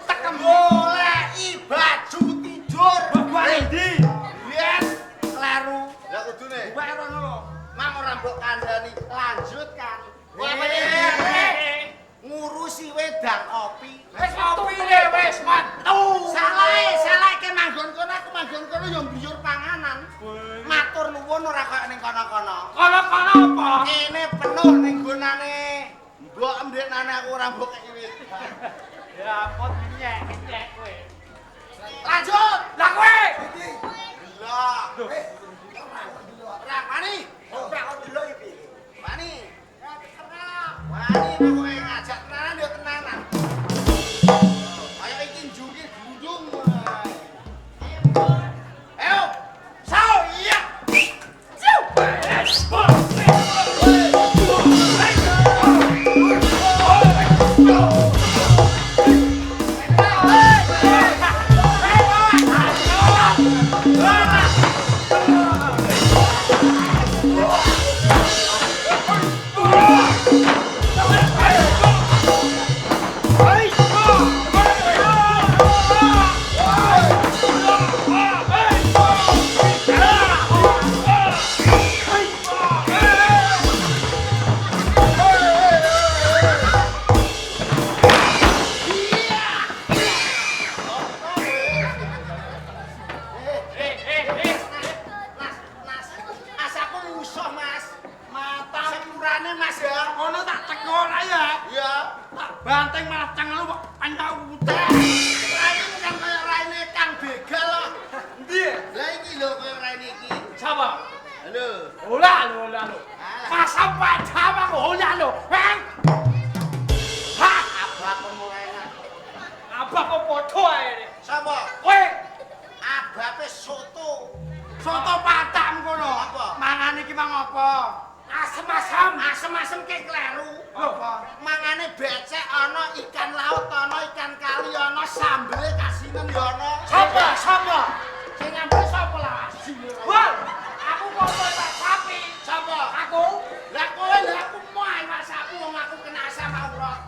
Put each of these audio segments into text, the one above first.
tekem. Goleki baju tidur. Bapak ndi? Yes, kleru. Lah kudune. Bae rono lho. Mang ora mbok kandhani, lanjutkan. Ngurusi wedang opi. Wis opine wis metu. Salah ke manggon kono aku manggon kono yo mbiyur panganan. Matur nuwun ora kaya ning kono-kono. Kono-kono apa? Kene penuh ning gonane. Mbok ndeknane aku ora mbok kei wit. Ya ampun nyek kowe. Lanjut. Lah kowe. Lah. Ora mani. Ora kok delok iki. Mani. Wani pokoke ngajak tenanan yo tenanan. Kaya iki njuki gundung. Ayo. Sao iya. Ciu. Asaku musuh, Mas. Mata sepurane, Mas ya. Ngono tak cekol ya. Iya. Tak banteng malah cengelu kok panjang utek. Raine kan kaya raine Kang Begal loh. Endi? Lah iki lho kaya raine iki. Sapa? Halo. Ola lho. Masa padha kok ola lho. Ha, Abah mulai apa kok padha ae. Sapa? Kowe Abape soto. soto Padang kono. Apa? Mangan iki mang apa? Asem-asem. Asem-asem ki kleru. Apa? Mangane becek ana ikan laut ana ikan kali ana sambele kasinen ya ana. Sapa? Sing ngambil sapa lah? Wah, aku kok tak sapi. Sapa? Aku. Lah kowe lha aku main masaku wong aku kena asam aurat.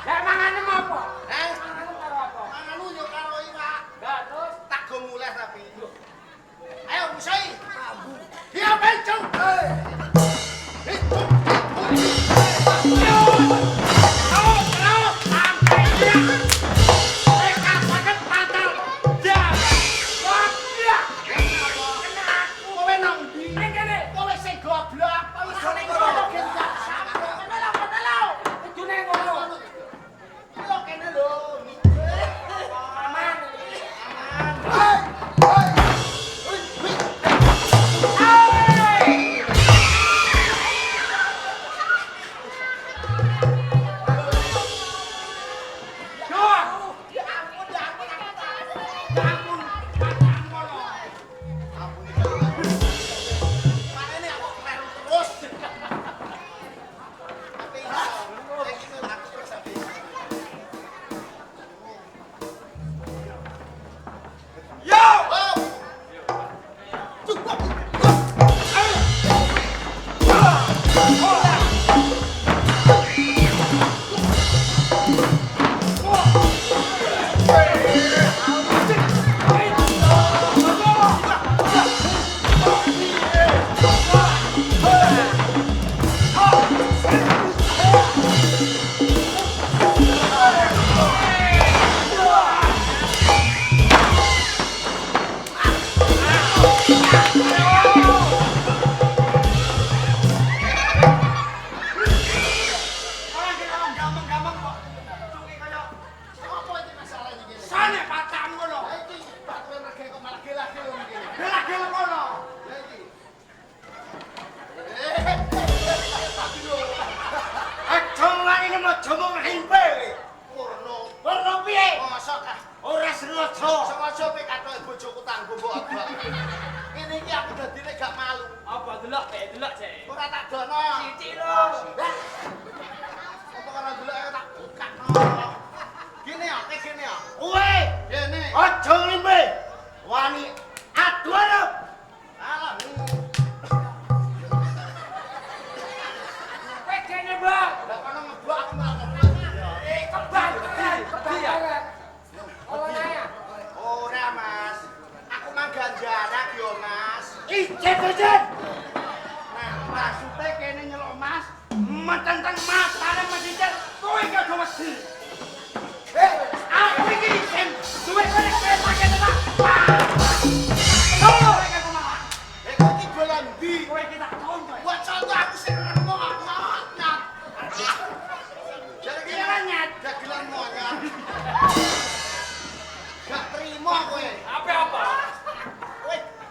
Lah mangane apa? Manganmu karo apa? Manganmu yo karo iwak. Lah terus Tak go mulih tapi. Ayo musai. Dia bencong. Sengaja pe katoke bojoku tanggo mbok abang. Ngene iki aku dadine gak malu. apa delok delok cek. Ora tak dono. Sithik lho. Apa karo delok ae tak bukakno. Gini ya, gini ya. Kowe Gini. aja ngimpe. Wani aduh lho. Alah. Kowe kene, Mbak. Lah kono ngebok aku malah. Kebal, kebal ya. Jajan. Nah, maksudnya kene nyelok Mas, mententang Mas arep menjijal, kowe iki aja wedi. Aku iki isin, duwe kowe kene pakai tenan. Kowe iki kumaha? kowe iki dolan ndi? Kowe iki tak contoh. Buat contoh aku sing ngomong. Jalan nyat. Dagelan monyet. Gak terima kowe. Apa?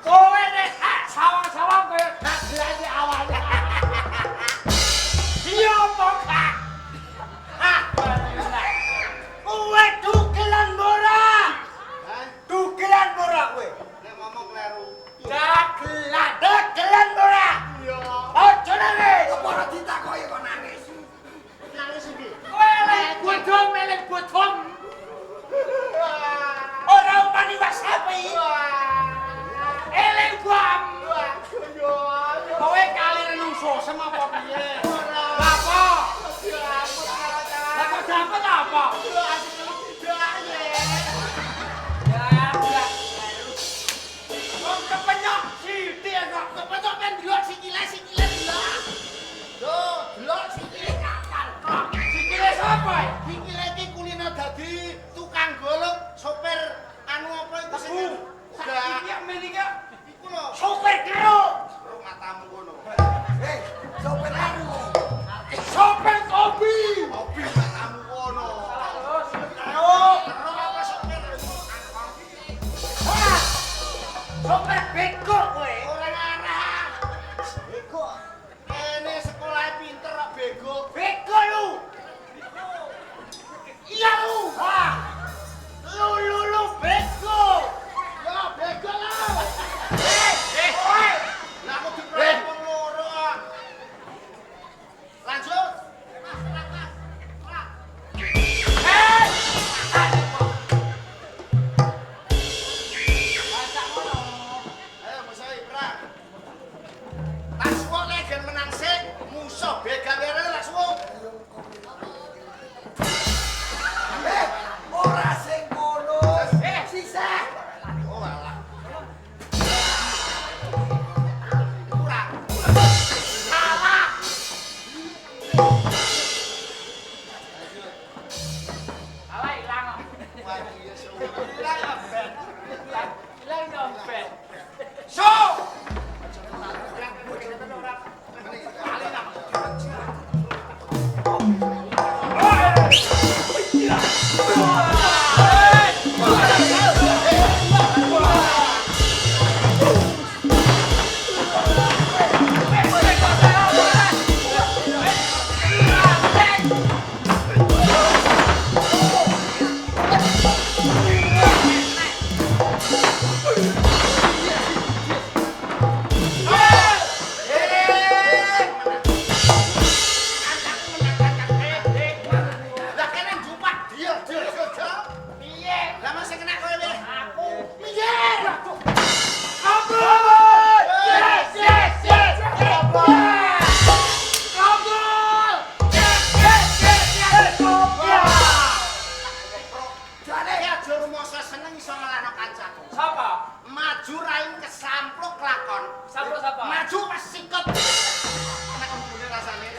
Kowe nek sawang-sawang kowe gak dilani awalnya. Iya apa gak? Kowe dugelan mora. Hah? Dugelan mora kowe. Nek ngomong kleru. Dagelan mora. Iya. Ojo nangis. Apa ora ditakoki kok nangis? Nangis iki. Kowe elek bodhong melek bodhong. Ora umani wasapi. Elek bam. Kowe kali renungso sama apa piye? Lah apa? Lah kok dapat apa? Ya, udah. Wong kepenyok sithik kok kepenyok kan delok sikile delok. Loh, delok sikile kapal kok. Sikile sapa? Sikile iki kulino dadi tukang golok, sopir anu apa iku sing Saiki yang meniki iku lho. sopir keruk. Matamu ngono. Sopir anu. Sopir kopi. Mobil matamu ngono. Keruk. Terus apa sopir? Wah. Sopir beko kowe. Ora ngarah. Bego. Kene sekolah pinter kok bego. Beko lu. Iya lu. Wah. Lu beko. Ya bego lah. Kowe. Lah aku dikeroyok wong loro. Lanjut. Ayo musuh perang. Tak suwo lek gen menang sik, musuh begal lere tak suwo. Ora sing ngono. Sisah. Oh alah. Kurang. Salah. Salah ilang. Wah iya suwo. Hilang dompet. So. Lah kene jupak dia. Piye? Lah masih kena kowe piye? Aku. Piye? Kabul! Yes, yes, yes. Kabul! Yes, yes, yes, yes. Ya. Jane ya aja rumoso seneng iso ngelano kancaku. Siapa? Maju rain kesampluk lakon. Siapa? Maju pas sikut. Nek umpune rasane.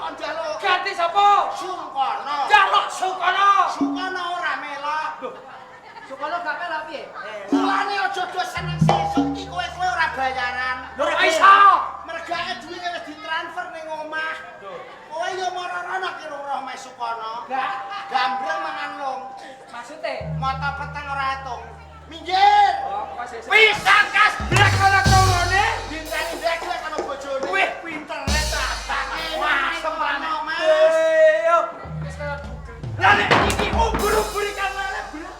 kon njaluk. Ganti sapa? Sungkono. Jaluk Sukono. Sungkono ora melok. Sukono gak melok piye? Mulane aja do seneng sesuk iki kowe ora bayaran. Ora iso. Mergane duwite wis ditransfer ning omah. Kowe yo marana kira ora omahe Sukono. Gambreng mangan long. Maksude? Mata peteng ora etung. Minggir. Oh, kok sesuk. Pisan kas blek ana turune. Dinteni ndek karo bojone. Wih pinter ta. Wah, semana Mas. Ayo. Wis kaya dugel. Lah nek iki ubur-ubur ikan lele blek.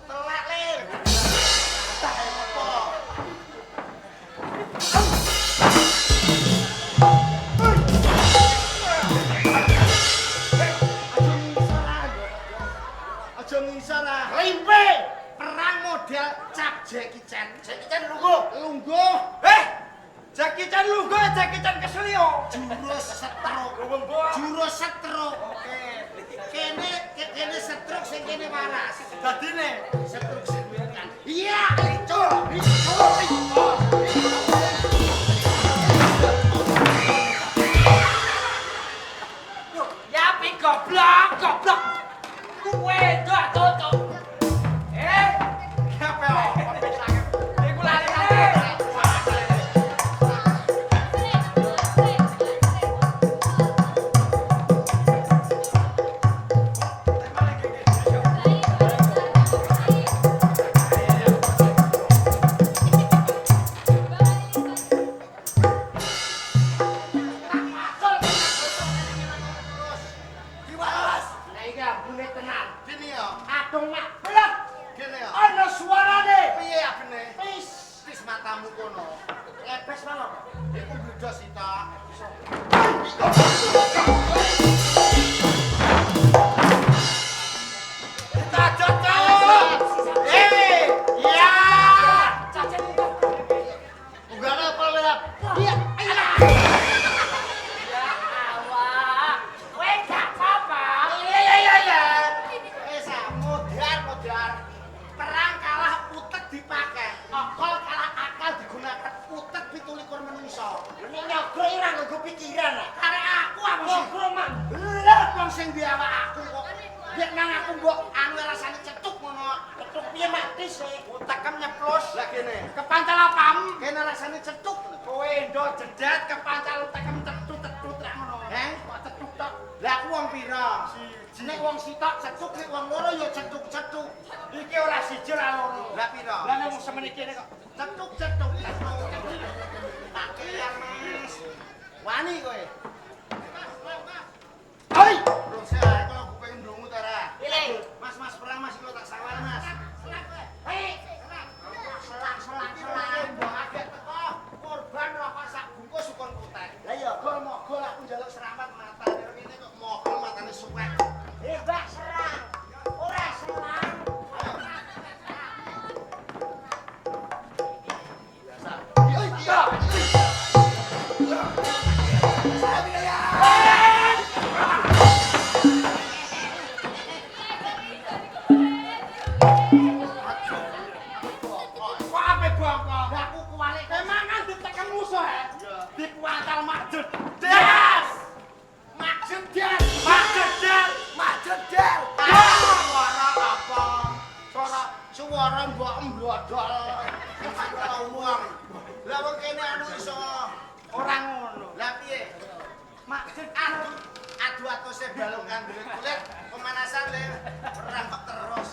Telek lir. Tak apa. Aja ngisor ah. Limpe. Perang model cap Jackie Chan. Jackie Chan lungguh. Jackie Chan lugu, Jackie Chan keselio. Jurus setruk. Jurus setruk. Oke. Kene setruk sing kene waras. Dadine Setruk sing kan. Iya, itu. ya pi goblok. Kuwe ndak tutup. Kepe apa pisake? Iku lali Diwalas. Lah iki abune tenan. Gini ya. Adung mak blek. Gini ya. Ana suarane. Piye abene? Pis matamu kono. lepes malah. Iku beda sih tak. Ya. Cacen Unggahnya apa lihat? Iya. ya Allah. Kowe gak apa-apa. Iya. Esa modar. Perang kalah utek dipakai. Akal kalah akal digunakan. Utek 17 menungso. Ini nyogro ira nggo pikiran. Karek aku apa sih? Nyogro mang. Lah wong sing diawak aku kok. Biar nang aku mbok anu rasane cetuk ngono. Cetuk piye mati sih? Utekem nyeplos. Lah kene. Kepancal apam? Kene rasane cetuk. Kowe ndo jedet kepancal tekem tetut ra ngono. Kok Cetuk tok. Lah aku wong pira? Siji. Nek wong sitok cetuk, nek wong loro ya cetuk-cetuk. Iki ora siji ra loro. Lah pira? Lah nek semene kene kok. Cetuk. Pakaian Mas. Wani kowe. Hai. Belum saya kalau aku pengen ndungu ta ra. Pilih. Mas perang Mas kalau tak sawar Mas. Hei. Selang. Mbok agek teko korban rokok sak bungkus sukun kutek. Lah iya, mogol aku njaluk seramat mata. Kene kok mogol matane suwek. Mbak serang. Ora selang. Biasa. Kok ape bongko? Lah aku kuwalik. Emang kan ditekan musuh ya? Iya. Dipuantal maksud das. Maksud dia. Maksud das. Suara apa? Suara mbok mblodol. Ora uang. Lah wong kene anu iso Ora ngono. lah piye? Maksud Adu atose balung kandel kulit pemanasan le perang kok terus.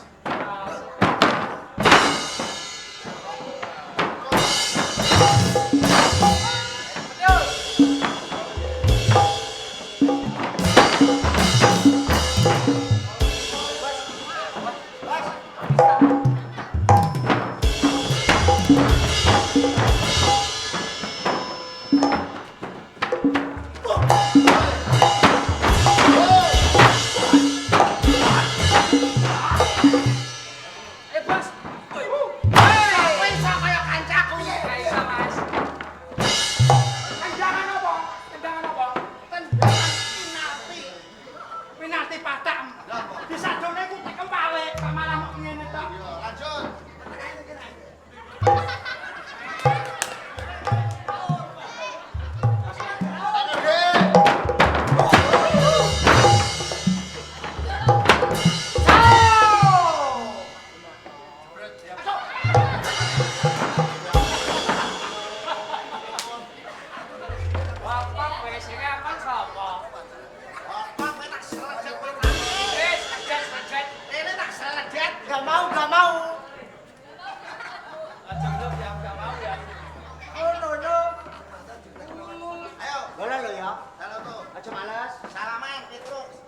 Salaman Petrus.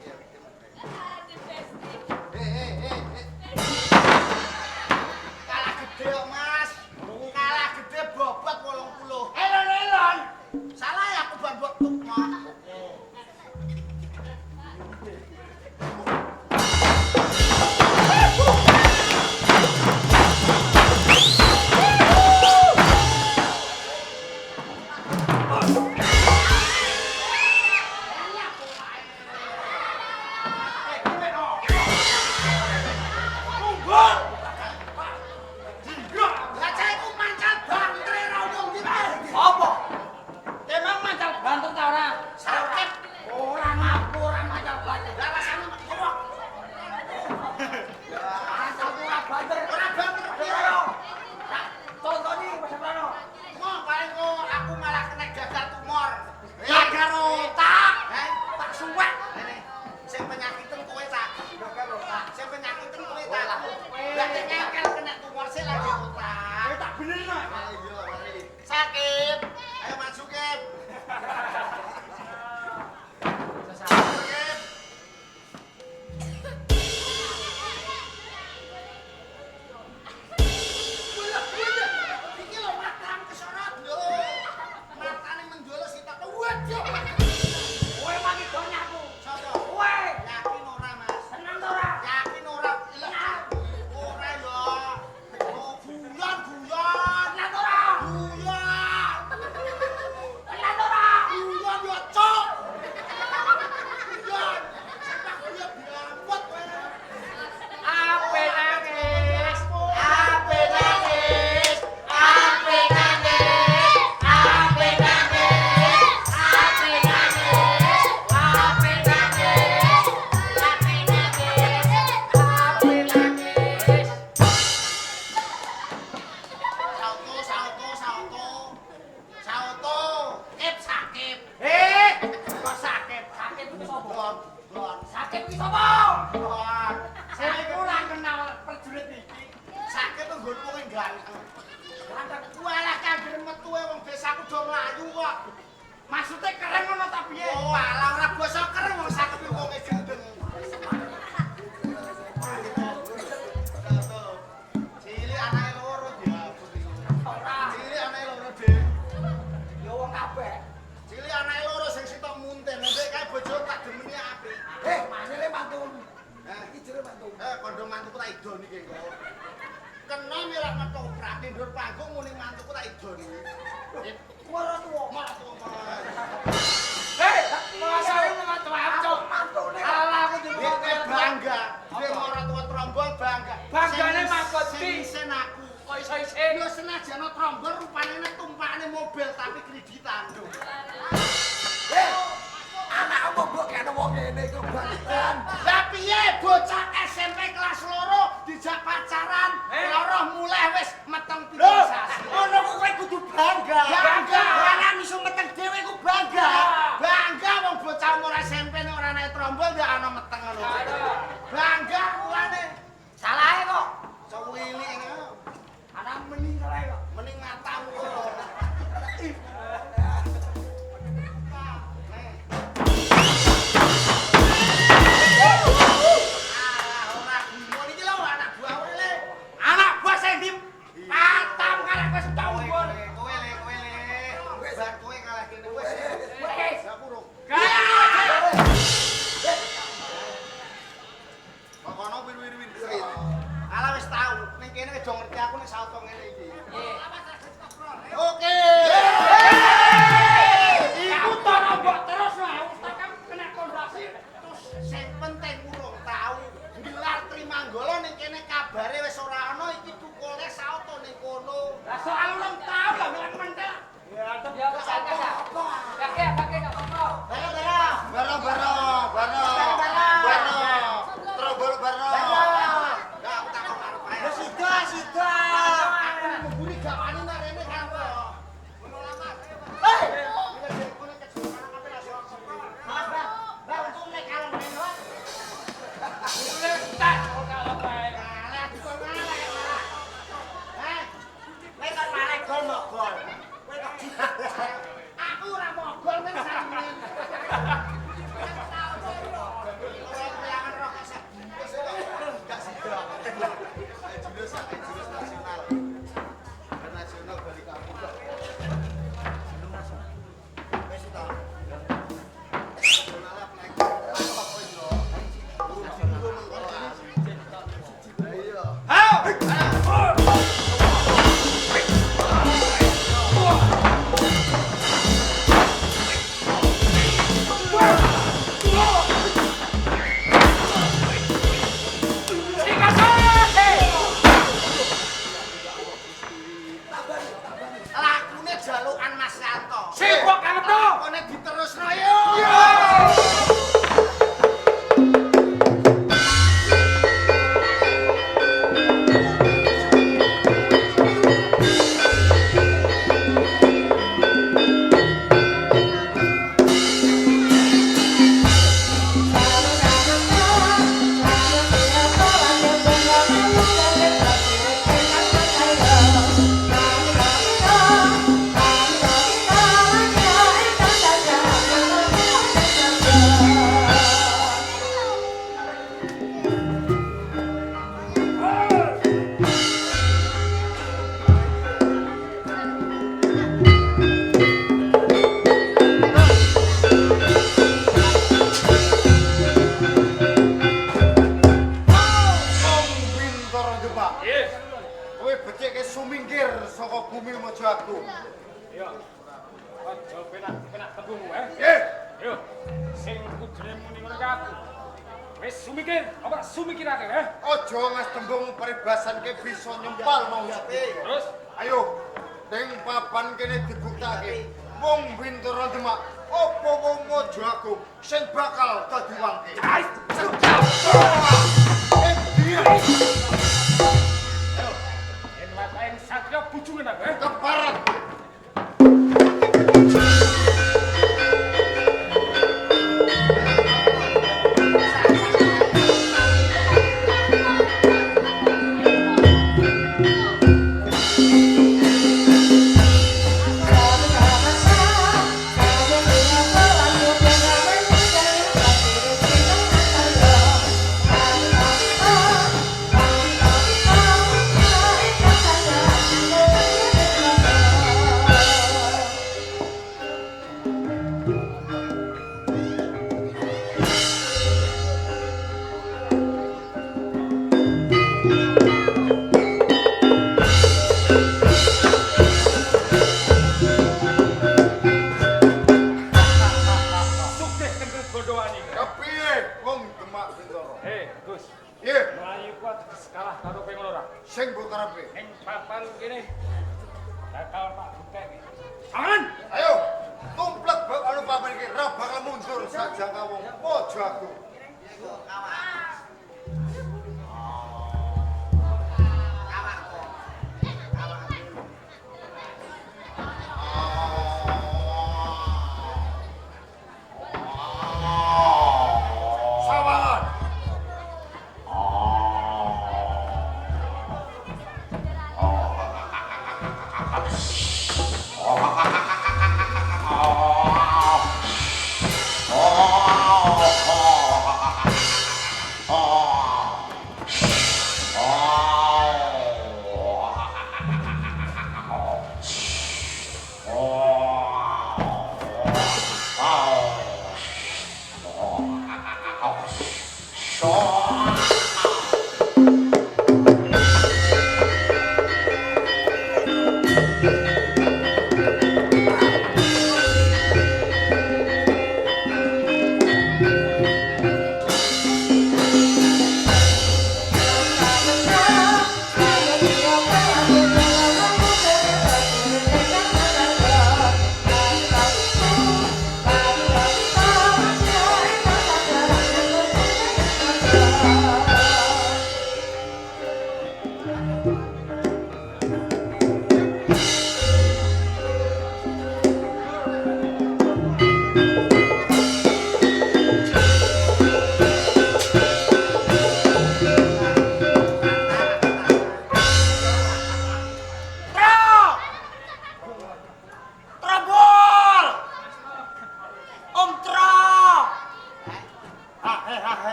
Kalah gede kok, Mas. Kalah gede bobot 80. Elon. Salah ya aku bobot tukmo. Lah cah iku mancal bantre ra umum ki, Mas. Apa? Emang mancal banter ta ora? Sakit. Ora ngaku ora mancal banter. Lah rasane kok. Asal ora banter. Ora banter piye? Tontoni Mas Mo paling kok aku malah kena gagal tumor. Gagal otak. Tak suwek. Sing penyakiten kowe tak. Gagal otak. Sing penyakiten kowe tak. Lah nek ngangkel kena tumor sih lagi otak. Kowe tak bener no. Iya, mari. Sakit. Ayo maju, Kep. Sakit. Iki lho matam kesorot lho. Matane mendolos sitok. Waduh. Kowe mangke do nyaku. Sopo? Kowe Yakin ora, Mas? seneng ta ora? Yakin ora? Ora yo. Oh, guyon. Seneng ta ora? Guyon. Seneng ta ora? Guyon yo, Cok. Guyon. Sepak guyon diampot kowe. Ape nangis? Ape nangis? Ape nangis? Ape nangis? Ape nangis? Ape nangis? Ape nangis? Ape nangis? Sauto. Kep sakit. Kok sakit? Sakit itu sapa? Gon. Sakit itu sapa? Gon. Saya iku ora kenal prajurit iki. Sakit tuh nggonku kowe ganteng. Ganteng. Walah kangger metu wong desaku do mlayu kok. Maksudnya keren ngono ta piye? Oh, alah ora basa keren wong sakit wong gendeng. Cilik anake loro diabut iku. Ora. Cilik anake loro, Dik. Ya wong kabeh. Cilik anake loro sing sitok munten, nek kae bojo tak demeni apik. Manele mantu. Iki jere mantu. Kondo mantuku tak idon iki kok. Kena milak ketoprak ndur panggung muni mantuku tak idon iki. Ora tuwa. Malah tuwa. Masa ini mantu amcok. Mantune. Alah aku Dia bangga. Dia ora tua trombol bangga. Banggane mangkot di. Sen aku. Kok iso isin? Yo senajan trombol rupane tumpakane mobil tapi kreditan. Anakmu mbok kene wong ngene iku banten. Lah piye bocah SMP kelas loro dijak pacaran, loro mulai wis meteng pipisasi. Ngono ku kowe kudu bangga. Bangga. Ana misu meteng dhewe ku bangga. Bangga wong bocah umur SMP nek ora naik trombol ya ana meteng ngono. Bangga kulane. Salahe kok. Sewili ngono. Anak mending salahe kok. Mending matamu. Anak buah sing di patam karek wis tombol. Kowe bar kowe kalah kene wis. Wis. Ya kurung. Kono wir-wir. Ala wis tau ning kene aja ngerti aku nek salto ngene iki. Oke. Iku tono mbok terus wae ustakam kena kontraksi. Terus sing penting urung tau gelar Trimanggala ning kene kabare wis ora ana iki tukule sauto ning kono. Lah soal ulang tahun lah bilang mentel. Ya tetep ya apa? Kakek gak apa-apa. Bareng. Trombol bareng. Enggak aku takon karo Pak. Ya sida. Aku memburi gak wani nek rene kan kok. Ngono lama. Hei. Ini kono kejutan apa lagi? Mas, untung nek kalon rene. aku. Yo. Aja penak tembungmu, Nggih. Yo. Sing kudune muni ngono ka aku. Wis sumikir, apa sumikirake, Aja ngas tembung peribasan ke bisa nyempal mau Terus ayo ning papan kene dibuktake. Wong Bintara Demak apa wong Mojo Agung sing bakal dadi wangke. Ayo, yen watain satya bujungen aku, Keparat. Sing mbok karepe. ning papan kene bakal tak bukteni. Tangan. Ayo, tumplek bak anu papan iki ra bakal mundur sajangka wong Mojo Agung.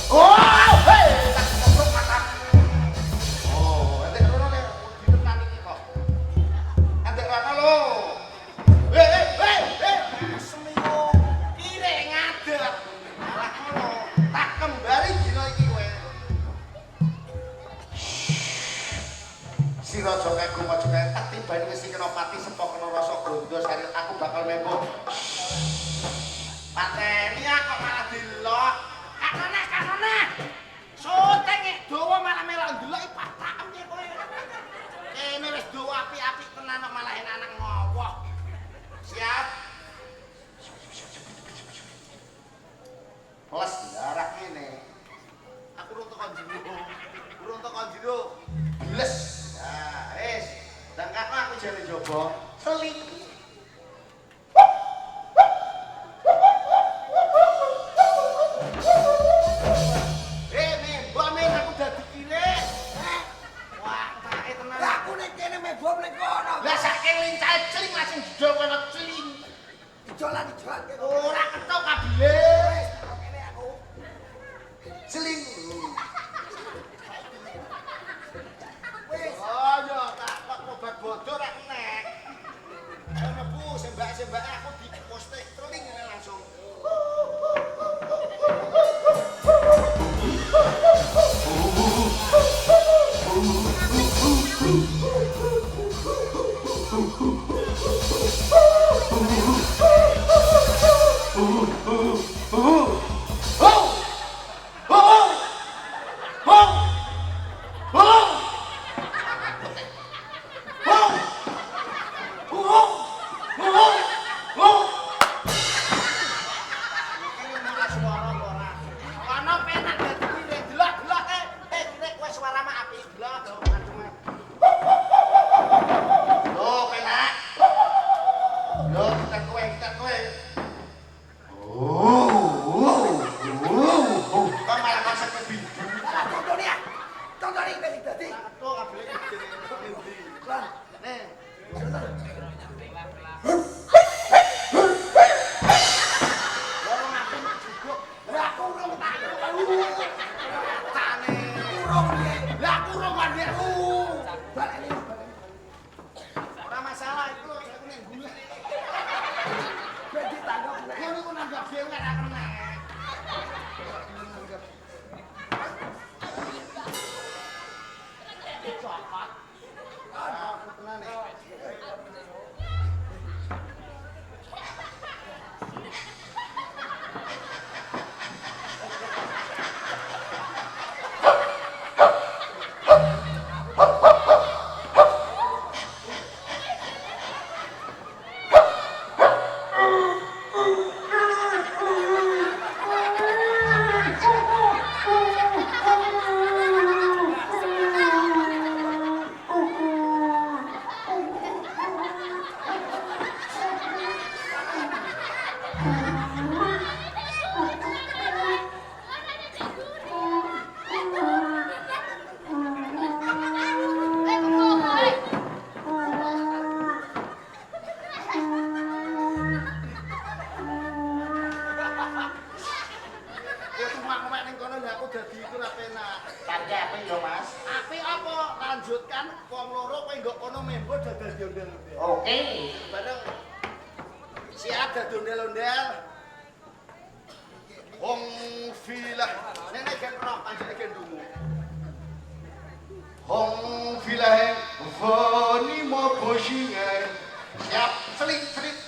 Oh! Pateni kok malah dilok. Kanone. Syuting dawa malah melok ndelok iki patakem ki kowe. Kene wis dawa apik-apik tenan kok malah enak ngowoh. Siap. Plus darah ngene. Aku urung tekan jero. Bles. Nah, wis. Dangkatno aku jane njaba. Seling. Ora ketok kabile. Kene aku. Seling. Wis. Oh yo tak obat bodor rek nek. Ayo mlebu sembak-sembake aku dipostek teling langsung. Lanjutkan wong loro kowe nggo kono membo dadi ondel-ondel. Oke. Bareng. Siap dadi ondel-ondel. Wong filah. Nene gen roh panjene gen dungu. Wong filah voni mo bojingan. Siap seling-seling.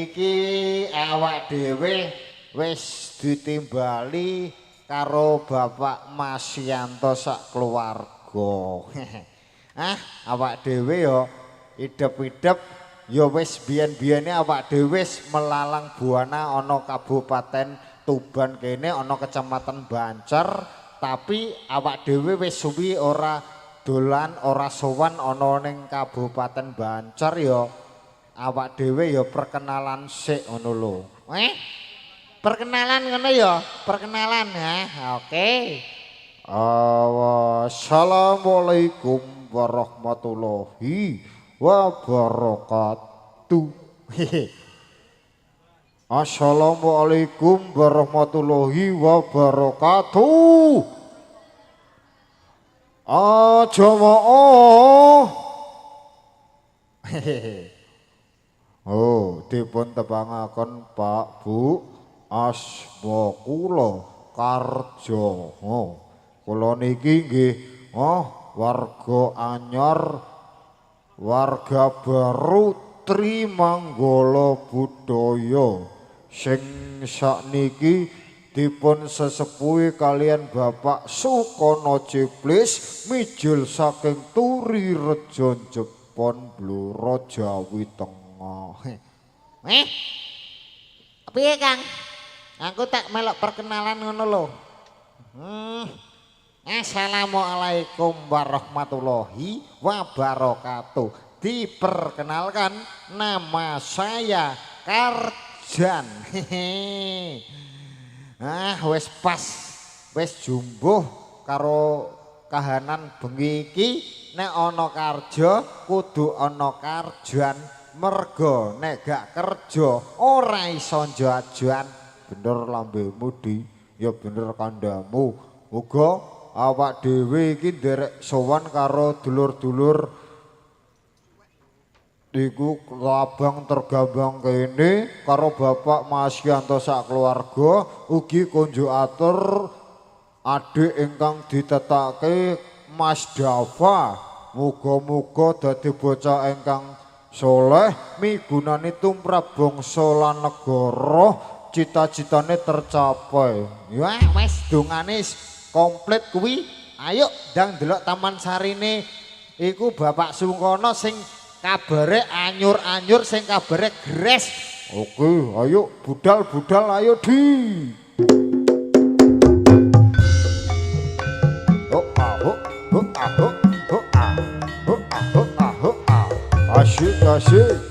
iki awak dhewe wis ditimbali karo Bapak Masyanto sak keluarga. Awak dhewe ya idep-idep ya wis biyen-biyene awak dhewe melalang buana ana Kabupaten Tuban kene ana Kecamatan Bancer, tapi awak dhewe wis suwi ora dolan ora sowan ana ning Kabupaten Bancer ya. Awak dhewe ya perkenalan sik ngono lho. Perkenalan ngono ya, perkenalan ya. Oke. Assalamualaikum warahmatullahi wabarakatuh. Assalamualaikum warahmatullahi wabarakatuh. Jamaah. Oh, dipun tepangaken Pak Bu asma kula Karjo. Kula niki nggih warga anyar, warga baru Trimanggala Budaya sing sakniki dipun sesepuhi kalian Bapak Sukono Ciplis mijil saking Turirejo Jepon Blora Jawi Tengah. Piye Kang? Aku tak melok perkenalan ngono lho. Assalamualaikum warahmatullahi wabarakatuh. Diperkenalkan, nama saya Karjan. Wis pas, wis jumbuh karo kahanan bengi iki. Nek ana karja kudu ana karjan, merga nek gak kerja ora iso jajan. Bener lambemu di, ya bener kandamu. Muga awak dhewe iki nderek sowan karo dulur-dulur iku Abang Tergambang kene karo Bapak Masyanto sak keluarga, ugi kunjuk atur adik ingkang ditetake Mas Dava. Muga-muga dadi bocah ingkang soleh migunani tumrap bangsa lan negara, cita-citane tercapai. Ya wis dongane komplit kuwi. Ayo ndang delok Taman Sarine iku Bapak Sukono sing kabare anyur-anyur, sing kabare gres. Oke, ayo budal-budal ayo di. Asyik asyik.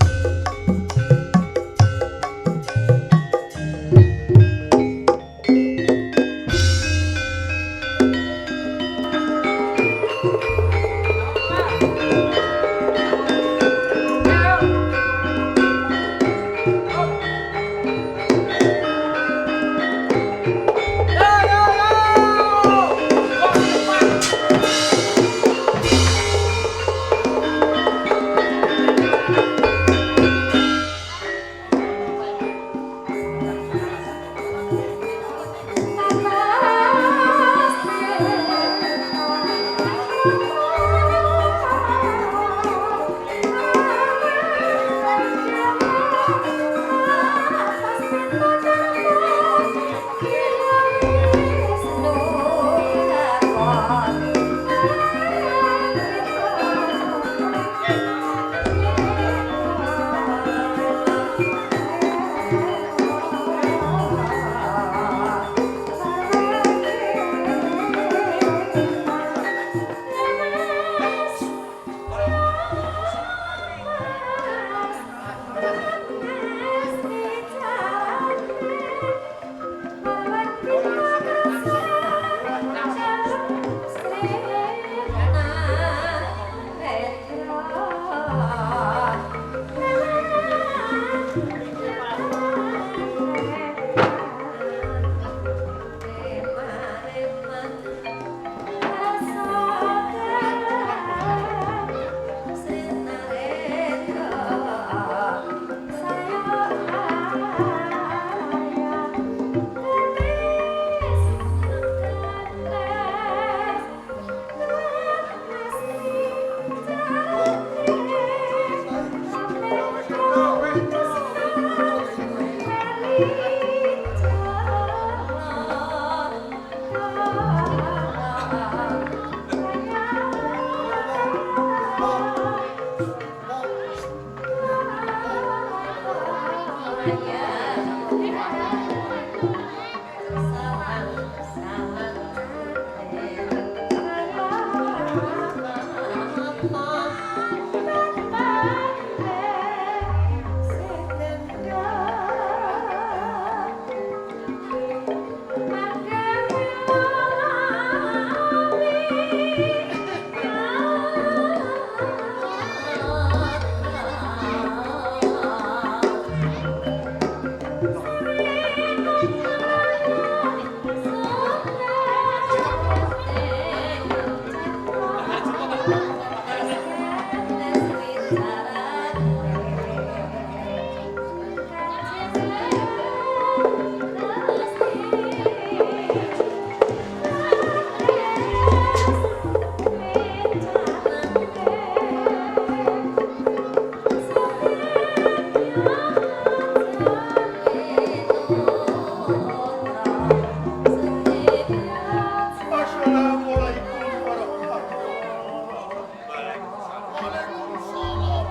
Waalaikumsalam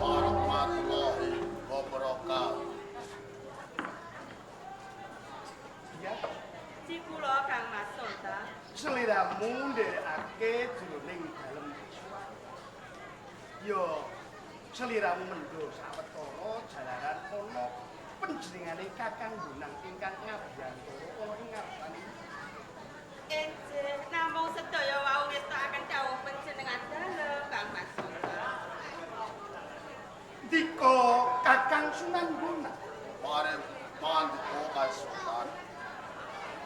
warahmatullahi wabarakatuh. Cikula Kang Mas Sultan. Seliramu ndherekake jroning dalem desa. Yo seliramu mendho sawetara jalaran ana panjenengane Kakang Bonang ingkang ngabiyantara ana ing ngarsane. Enjih, namung sedaya wau ngestakaken dawuh panjenengan dalem Kang Mas Sultan. Dika Kakang Sunan Bonang Bareng mandiko Sultan.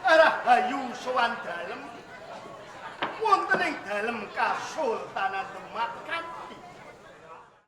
Rahayu sowan dalem wonten ing dalem Kasultanan Demak